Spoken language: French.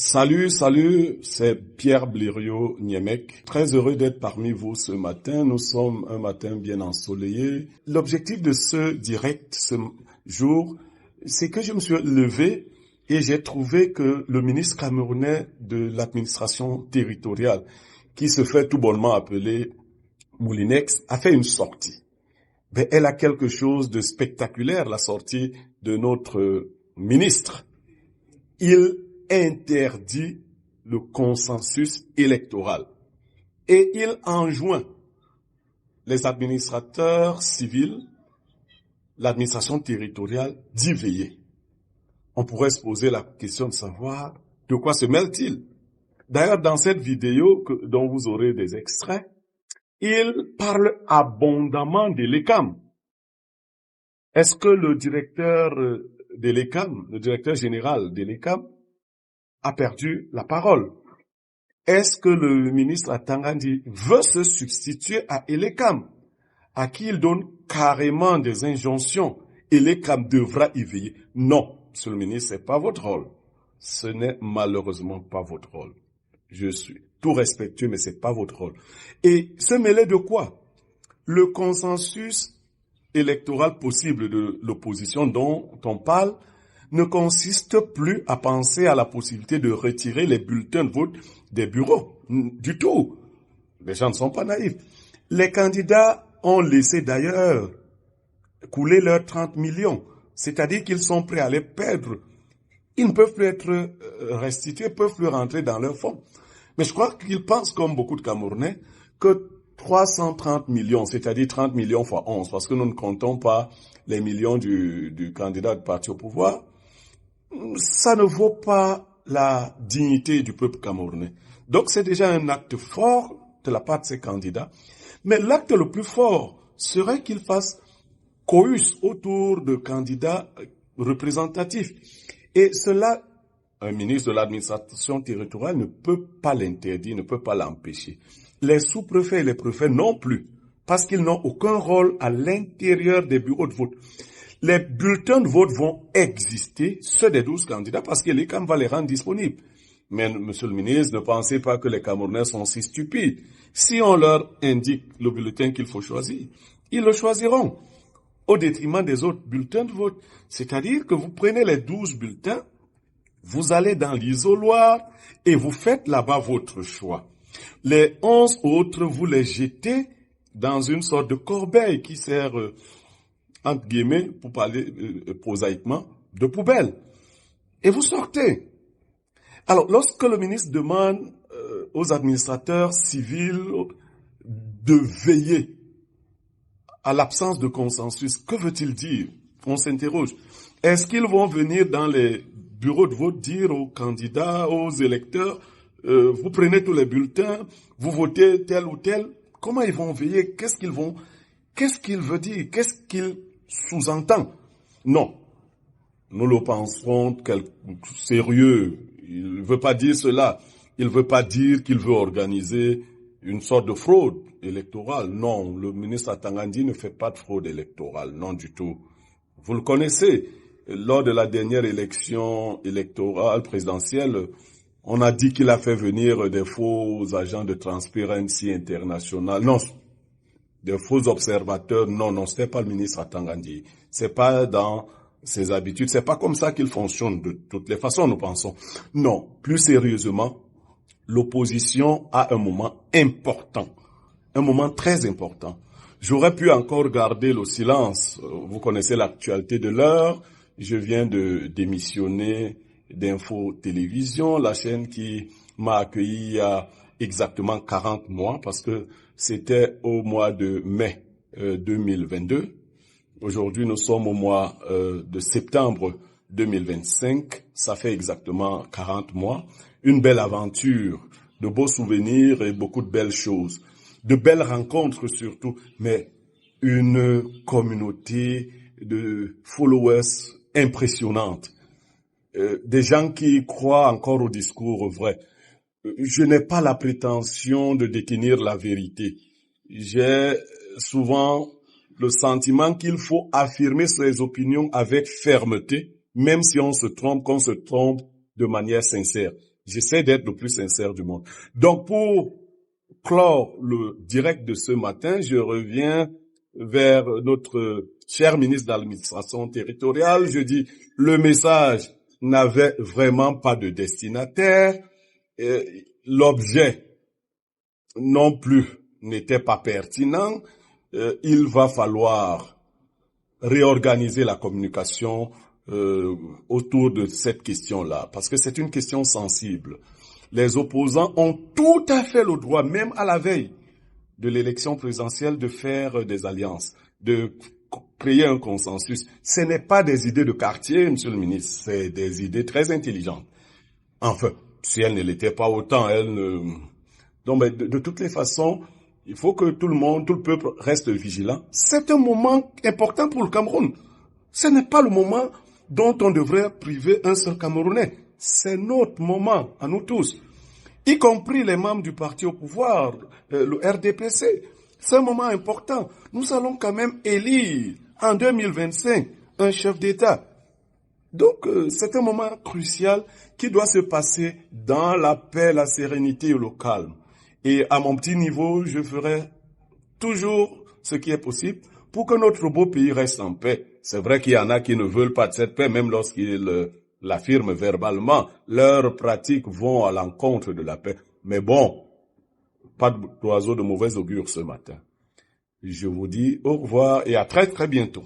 Salut, c'est Pierre Blériot-Niémec. Très heureux d'être parmi vous ce matin. Nous sommes un matin bien ensoleillé. L'objectif de ce direct, ce jour, c'est que je me suis levé et j'ai trouvé que le ministre camerounais de l'administration territoriale, qui se fait tout bonnement appeler Moulinex, a fait une sortie. Mais elle a quelque chose de spectaculaire, la sortie de notre ministre. Il interdit le consensus électoral et il enjoint les administrateurs civils, l'administration territoriale, d'y veiller. On pourrait se poser la question de savoir de quoi se mêle-t-il. D'ailleurs, dans cette vidéo dont vous aurez des extraits, il parle abondamment de l'ECAM. Est-ce que le directeur de l'ECAM, le directeur général de l'ECAM, a perdu la parole? Est-ce que le ministre Atangandi veut se substituer à Elekam, à qui il donne carrément des injonctions? Elekam devra y veiller. Non, monsieur le ministre, c'est pas votre rôle. Ce n'est malheureusement pas votre rôle. Je suis tout respectueux, mais c'est pas votre rôle. Et se mêler de quoi? Le consensus électoral possible de l'opposition dont on parle ne consiste plus à penser à la possibilité de retirer les bulletins de vote des bureaux. Du tout. Les gens ne sont pas naïfs. Les candidats ont laissé d'ailleurs couler leurs 30 millions. C'est-à-dire qu'ils sont prêts à les perdre. Ils ne peuvent plus être restitués, ne peuvent plus rentrer dans leur fonds. Mais je crois qu'ils pensent, comme beaucoup de Camerounais, que 330 millions, c'est-à-dire 30 millions fois 11, parce que nous ne comptons pas les millions du candidat de parti au pouvoir, ça ne vaut pas la dignité du peuple camerounais. Donc c'est déjà un acte fort de la part de ces candidats. Mais l'acte le plus fort serait qu'ils fassent cohus autour de candidats représentatifs. Et cela, un ministre de l'administration territoriale ne peut pas l'interdire, ne peut pas l'empêcher. Les sous-préfets et les préfets non plus, parce qu'ils n'ont aucun rôle à l'intérieur des bureaux de vote. Les bulletins de vote vont exister, ceux des 12 candidats, parce que l'ECAM va les rendre disponibles. Mais, monsieur le ministre, ne pensez pas que les Camerounais sont si stupides. Si on leur indique le bulletin qu'il faut choisir, ils le choisiront, au détriment des autres bulletins de vote. C'est-à-dire que vous prenez les 12 bulletins, vous allez dans l'isoloir et vous faites là-bas votre choix. Les 11 autres, vous les jetez dans une sorte de corbeille qui sert, entre guillemets, pour parler prosaïquement, de poubelle. Et vous sortez. Alors, lorsque le ministre demande aux administrateurs civils de veiller à l'absence de consensus, que veut-il dire? On s'interroge. Est-ce qu'ils vont venir dans les bureaux de vote dire aux candidats, aux électeurs, vous prenez tous les bulletins, vous votez tel ou tel? Comment ils vont veiller? Qu'est-ce qu'il veut dire? Qu'est-ce qu'il sous-entend? Non. Nous le penserons sérieux. Il ne veut pas dire cela. Il ne veut pas dire qu'il veut organiser une sorte de fraude électorale. Non, le ministre Atangandi ne fait pas de fraude électorale. Non du tout. Vous le connaissez. Lors de la dernière élection électorale présidentielle, on a dit qu'il a fait venir des faux agents de Transparency International. Non, des faux observateurs. Non, c'était pas le ministre Atangandi. C'est pas dans ses habitudes. C'est pas comme ça qu'il fonctionne de toutes les façons, nous pensons. Non, plus sérieusement, l'opposition a un moment important. Un moment très important. J'aurais pu encore garder le silence. Vous connaissez l'actualité de l'heure. Je viens de démissionner d'Info Télévision, la chaîne qui m'a accueilli il y a exactement 40 mois, parce que c'était au mois de mai 2022. Aujourd'hui, nous sommes au mois de septembre 2025. Ça fait exactement 40 mois. Une belle aventure, de beaux souvenirs et beaucoup de belles choses. De belles rencontres surtout, mais une communauté de followers impressionnante. Des gens qui croient encore au discours vrai. Je n'ai pas la prétention de détenir la vérité. J'ai souvent le sentiment qu'il faut affirmer ses opinions avec fermeté, même si on se trompe, qu'on se trompe de manière sincère. J'essaie d'être le plus sincère du monde. Donc, pour clore le direct de ce matin, je reviens vers notre cher ministre de l'administration territoriale. Je dis, le message n'avait vraiment pas de destinataire. L'objet non plus n'était pas pertinent. Il va falloir réorganiser la communication autour de cette question-là, parce que c'est une question sensible. Les opposants ont tout à fait le droit, même à la veille de l'élection présidentielle, de faire des alliances, de créer un consensus. Ce n'est pas des idées de quartier, monsieur le ministre, c'est des idées très intelligentes. Enfin, si elles ne l'étaient pas autant, elles ne... Donc, de toutes les façons, il faut que tout le peuple reste vigilant. C'est un moment important pour le Cameroun. Ce n'est pas le moment dont on devrait priver un seul Camerounais. C'est notre moment, à nous tous, y compris les membres du parti au pouvoir, le RDPC. C'est un moment important. Nous allons quand même élire en 2025 un chef d'État. Donc, c'est un moment crucial qui doit se passer dans la paix, la sérénité et le calme. Et à mon petit niveau, je ferai toujours ce qui est possible pour que notre beau pays reste en paix. C'est vrai qu'il y en a qui ne veulent pas de cette paix, même lorsqu'ils l'affirment verbalement. Leurs pratiques vont à l'encontre de la paix. Mais bon, pas d'oiseau de mauvais augure ce matin. Je vous dis au revoir et à très très bientôt.